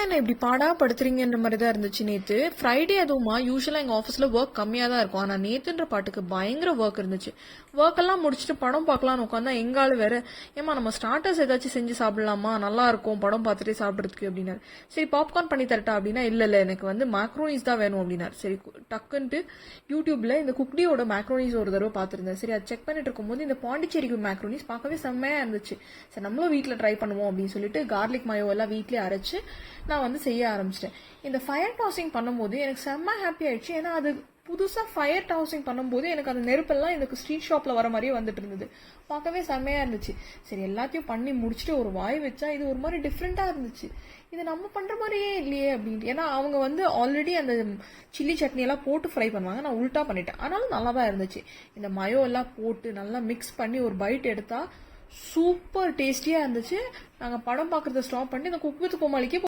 என்ன இப்படி பாடா படுத்துறீங்கன்ற மாதிரி தான் இருந்துச்சு நேற்று. ஃப்ரைடே அதுவுமா யூஸ்வலாக எங்கள் ஆஃபீஸில் ஒர்க் கம்மியாக தான் இருக்கும். ஆனால் நேற்றுன்ற பாட்டுக்கு பயங்கர ஒர்க் இருந்துச்சு. ஒர்க் எல்லாம் முடிச்சுட்டு படம் பார்க்கலான்னு உட்காந்தா எங்காலும் வேற, ஏமா நம்ம ஸ்டார்டர்ஸ் ஏதாச்சும் செஞ்சு சாப்பிடலாமா, நல்லா இருக்கும் படம் பார்த்துட்டே சாப்பிட்றதுக்கு அப்படின்னாரு. சரி பாப்கார்ன் பண்ணி தரட்டா அப்படின்னா, இல்லை எனக்கு வந்து மேக்ரோனிஸ் தான் வேணும் அப்படின்னாரு. சரி டக்குன்ட்டு யூடியூப்ல இந்த குக்டியோட மேக்ரோனிஸ் ஒரு தடவை பார்த்துருந்தேன். சரி அது செக் பண்ணிட்டு இருக்கும்போது இந்த பாண்டிச்சேரிக்கு மேக்ரோனிஸ் பார்க்கவே செம்மையா இருந்துச்சு. சரி நம்மளும் வீட்டில் ட்ரை பண்ணுவோம் அப்படின்னு சொல்லிட்டு கார்லிக் மயோ எல்லாம் வீட்லேயே அரைச்சு நான் வந்து செய்ய ஆரம்பிச்சிட்டேன். இந்த ஃபயர் டாஸிங் பண்ணும்போது எனக்கு செம்ம ஹாப்பி ஆயிடுச்சு. ஏன்னா அது புதுசாக ஃபயர் டாஸிங் பண்ணும்போது எனக்கு அந்த நெருப்பெல்லாம் எனக்கு ஸ்ட்ரீட் ஷாப்பில் வர மாதிரியே வந்துட்டு இருந்தது. பார்க்கவே செம்மையா இருந்துச்சு. சரி எல்லாத்தையும் பண்ணி முடிச்சுட்டு ஒரு வாய் வச்சா இது ஒரு மாதிரி டிஃப்ரெண்ட்டாக இருந்துச்சு. இது நம்ம பண்ணுற மாதிரியே இல்லையே அப்படின்ட்டு. ஏன்னா அவங்க வந்து ஆல்ரெடி அந்த சில்லி சட்னி எல்லாம் போட்டு ஃப்ரை பண்ணுவாங்க, நான் உல்ட்டா பண்ணிட்டேன். ஆனாலும் நல்லா தான் இருந்துச்சு. இந்த மயோ எல்லாம் போட்டு நல்லா மிக்ஸ் பண்ணி ஒரு பைட் எடுத்தா சூப்பர் டேஸ்டியாக இருந்துச்சு. நாங்கள் படம் பார்க்குறத ஸ்டாப் பண்ணி இந்த குக் வித் கோமாளிக்கு